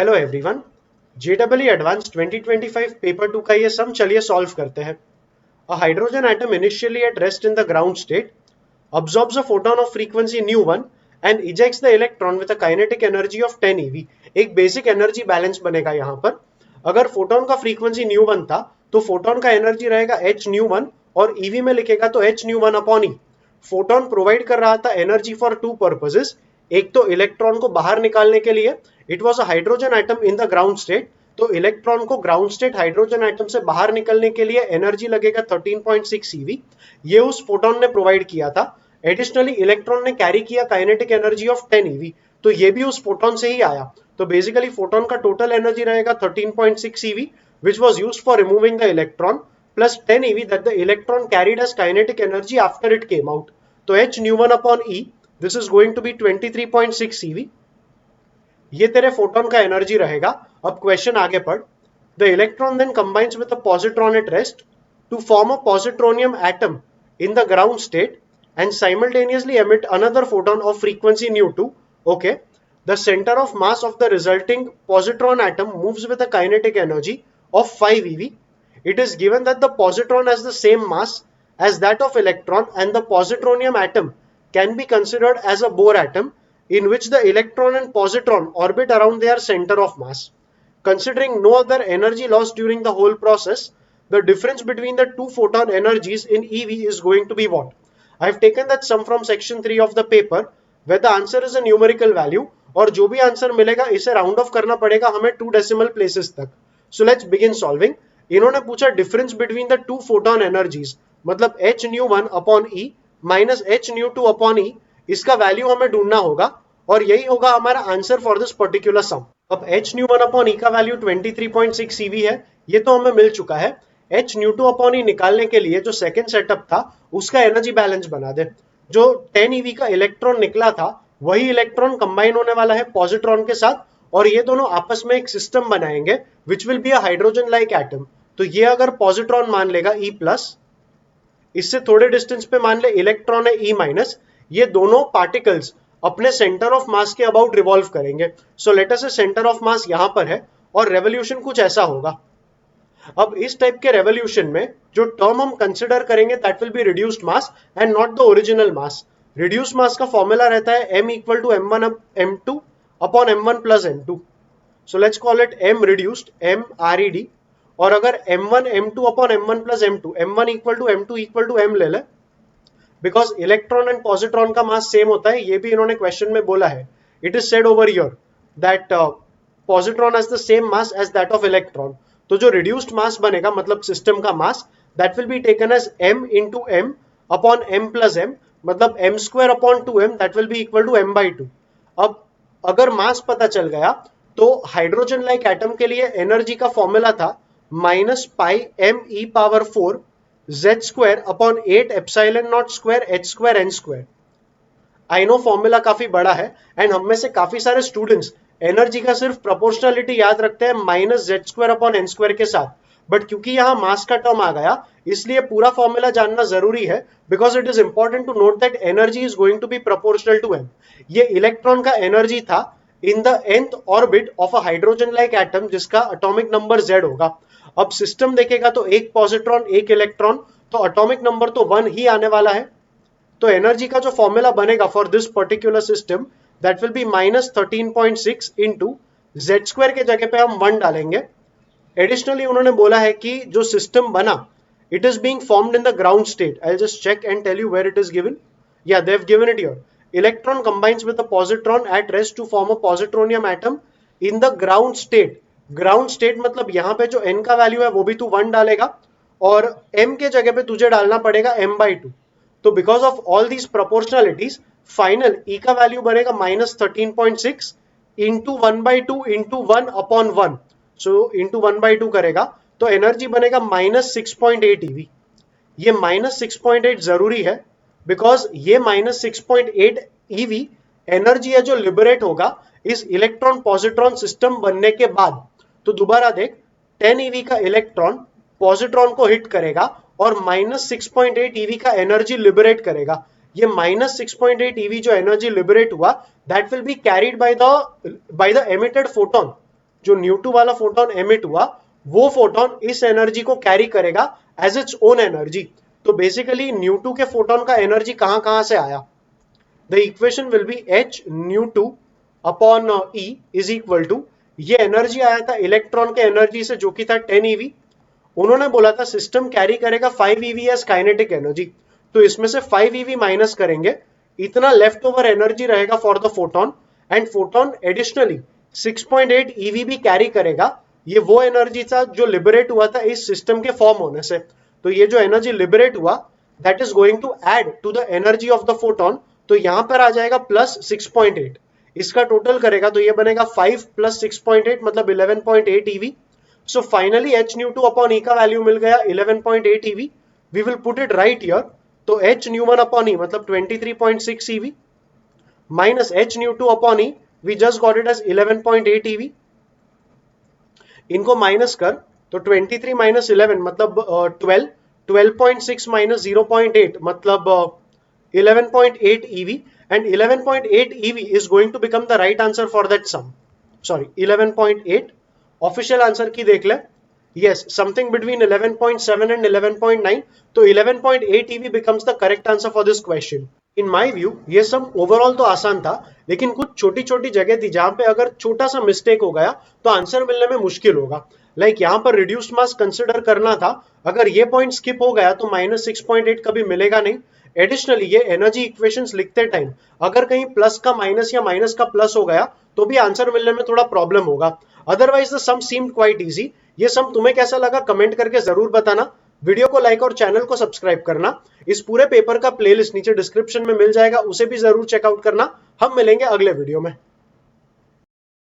Hello everyone, JW advance 2025 paper 2 का ये सम चलिए सॉल्व करते हैं। A hydrogen atom initially at rest in the ground state absorbs a photon of frequency nu1 and ejects the electron with a kinetic energy of 10 eV। एक basic energy balance बनेगा यहाँ पर। अगर फोटोन का frequency nu1 था तो photon का energy रहेगा h nu1 और ईवी में लिखेगा तो h nu1 अपॉन ई। फोटोन प्रोवाइड कर रहा था एनर्जी फॉर टू पर्पसेस। एक तो इलेक्ट्रॉन को बाहर निकालने के लिए, it was a hydrogen atom in the ground state, तो इलेक्ट्रॉन को ग्राउंड स्टेट हाइड्रोजन एटम से बाहर निकलने के लिए एनर्जी लगेगा 13.6 eV। ये उस फोटोन ने प्रोवाइड किया था। एडिशनली इलेक्ट्रॉन ने कैरी किया काइनेटिक एनर्जी ऑफ 10 eV, तो ये भी उस फोटोन से ही आया। तो बेसिकली फोटोन का टोटल एनर्जी रहेगा 13.6 eV which was used for removing the electron plus 10 eV that the electron carried as kinetic energy after it came out। तो h nu1 upon e, this is going to be 23.6 eV। ये तेरे photon का energy रहेगा। अब question आगे पढ़। The electron then combines with a positron at rest to form a positronium atom in the ground state and simultaneously emit another photon of frequency nu2। Okay, the center of mass of the resulting positron atom moves with a kinetic energy of 5 eV। It is given that the positron has the same mass as that of electron and the positronium atom can be considered as a Bohr atom in which the electron and positron orbit around their center of mass। Considering no other energy loss during the whole process, the difference between the two photon energies in eV is going to be what? I have taken that sum from section 3 of the paper where the answer is a numerical value और जो भी answer मिलेगा इसे round of करना पड़ेगा हमें 2 decimal places तक। So let's begin solving. इन्होंने पूछा difference between the two photon energies, मतलब h nu1 upon e minus h nu2 upon e, इसका वैल्यू हमें ढूंढना होगा और यही होगा हमारा आंसर फॉर दिस पर्टिकुलर सम। अब h nu1 अपॉन e का वैल्यू 23.6 eV है, ये तो हमें मिल चुका है। h nu2 अपॉन e निकालने के लिए जो सेकंड सेटअप था उसका एनर्जी बैलेंस बना दे। जो 10 eV का इलेक्ट्रॉन निकला था वही इलेक्ट्रॉन कंबाइन होने वाला है पॉजिट्रॉन के साथ और ये दोनों आपस में एक सिस्टम बनाएंगे which will be a hydrogen like atom. तो ये अगर पॉजिट्रॉन मान लेगा E प्लस, इससे थोड़े डिस्टेंस पे मान ले इलेक्ट्रॉन है E माइनस, ये दोनों पार्टिकल्स अपने सेंटर ऑफ मास के अबाउट रिवॉल्व करेंगे। सो लेट अस से सेंटर ऑफ मास यहां पर है और रेवोल्यूशन कुछ ऐसा होगा। अब इस टाइप के रेवोल्यूशन में जो टर्म हम कंसिडर करेंगे that will be reduced mass and not the original mass. Reduced mass का फॉर्मूला रहता है m equal to m1 m2 upon m1 plus m2। So let's call it m reduced m red, और अगर m1 m2 upon m1 plus m2, m1 equal to m2 equal to m ले ले, because electron and positron का mass same होता है, ये भी इन्होंने क्वेश्चन में बोला है। It is said over here that positron has the same mass as that of electron. तो जो रिड्यूस्ड मास बनेगा मतलब सिस्टम का मास, that will be taken as m into m upon m plus m, मतलब m square upon 2m that will be equal to m by 2। अब अगर मास पता चल गया तो हाइड्रोजन लाइक एटम के लिए एनर्जी का फॉर्मूला था minus pi m e power 4 z square upon 8 epsilon not square h square n square. I know formula काफी बड़ा है एंड हम में से काफी सारे स्टूडेंट्स एनर्जी का सिर्फ प्रोपोर्शनलिटी याद रखते हैं minus Z square upon N square के साथ, बट क्योंकि यहाँ मास का टर्म आ गया इसलिए पूरा फॉर्मूला जानना जरूरी है because it is important to note that energy is going to be proportional to m। ये इलेक्ट्रॉन का एनर्जी था in the nth orbit of a hydrogen like atom जिसका एटॉमिक नंबर z होगा। अब सिस्टम देखेगा तो एक पॉजिट्रॉन एक इलेक्ट्रॉन, तो एटॉमिक नंबर तो 1 ही आने वाला है। तो एनर्जी का जो फॉर्मूला बनेगा for this particular system that will B minus 13.6 into Z square के जगह पे हम 1 डालेंगे। एडिशनली उन्होंने बोला है कि जो सिस्टम बना it is being formed in the ground state. I just check and tell you where it is given. या they have given it here. Electron combines with a positron at rest to form a positronium atom in the ground state. Ground state मतलब यहाँ पे जो n का value है वो भी तू 1 डालेगा और m के जगह पे तुझे डालना पड़ेगा m बाई 2। तो because of all these proportionalities final E का वैल्यू बनेगा minus 13.6 into 1 by 2 into 1 upon 1। So into 1 by 2 करेगा तो एनर्जी बनेगा माइनस 6.8 ईवी। ये माइनस 6.8 जरूरी है बिकॉज ये माइनस 6.8 ईवी एनर्जी है जो लिबरेट होगा इस इलेक्ट्रॉन पॉजिट्रॉन सिस्टम बनने के बाद। तो दोबारा देख, 10 ईवी का इलेक्ट्रॉन पॉजिट्रॉन को हिट करेगा और माइनस 6.8 ईवी का एनर्जी लिबरेट करेगा। ये माइनस 6.8 ईवी जो एनर्जी लिबरेट हुआ that will be carried by the emitted photon. जो न्यू2 वाला फोटोन एमिट हुआ वो फोटोन इस एनर्जी को कैरी करेगा एज इट्स ओन एनर्जी। तो बेसिकली न्यू2 के फोटोन का एनर्जी कहां से आया? The equation will be h न्यू2 upon E is equal to, ये एनर्जी आया था इलेक्ट्रॉन के एनर्जी से जो कि था 10 eV। उन्होंने बोला था सिस्टम कैरी करेगा 5 eV एज काइनेटिक एनर्जी, तो इसमें से 5 eV माइनस करेंगे, इतना लेफ्ट ओवर एनर्जी रहेगा for the photon, and photon additionally 6.8 eV भी कैरी करेगा। ये वो एनर्जी था जो लिबरेट हुआ था इस सिस्टम के फॉर्म होने से। तो ये जो एनर्जी लिबरेट हुआ that is going to add to the energy of the photon, तो यहां पर आ जाएगा प्लस 6.8, इसका टोटल करेगा तो ये बनेगा 5 प्लस 6.8 मतलब 11.8 eV। सो फाइनली h न्यू2 अपॉन E का वैल्यू मिल गया 11.8 eV। We will put it right here, तो h न्यू1 अपॉन E मतलब 23.6 eV माइनस h न्यू2 upon E, we just got it as 11.8 eV। इनको माइनस कर तो 23 माइनस 11 मतलब 12, 12.6 माइनस 0.8 मतलब 11.8 eV, and 11.8 eV is going to become the right answer for that sum. Sorry, 11.8 official answer की देख ले, yes, something between 11.7 and 11.9, तो 11.8 eV becomes the correct answer for this question. In my view ये सब overall तो आसान था, लेकिन कुछ छोटी छोटी जगह थी जहां पे अगर छोटा सा मिस्टेक हो गया तो आंसर मिलने में मुश्किल होगा। लाइक यहाँ पर रिड्यूस्ड मास कंसिडर करना था, अगर ये पॉइंट स्किप हो गया तो माइनस 6.8 कभी मिलेगा नहीं। एडिशनली ये एनर्जी इक्वेशंस लिखते टाइम अगर कहीं प्लस का माइनस या माइनस का प्लस हो गया तो भी आंसर मिलने में थोड़ा प्रॉब्लम होगा। Otherwise the sum seemed quite easy. ये सम तुम्हें कैसा लगा कमेंट करके जरूर बताना। वीडियो को लाइक और चैनल को सब्सक्राइब करना। इस पूरे पेपर का प्लेलिस्ट नीचे डिस्क्रिप्शन में मिल जाएगा, उसे भी जरूर चेकआउट करना। हम मिलेंगे अगले वीडियो में।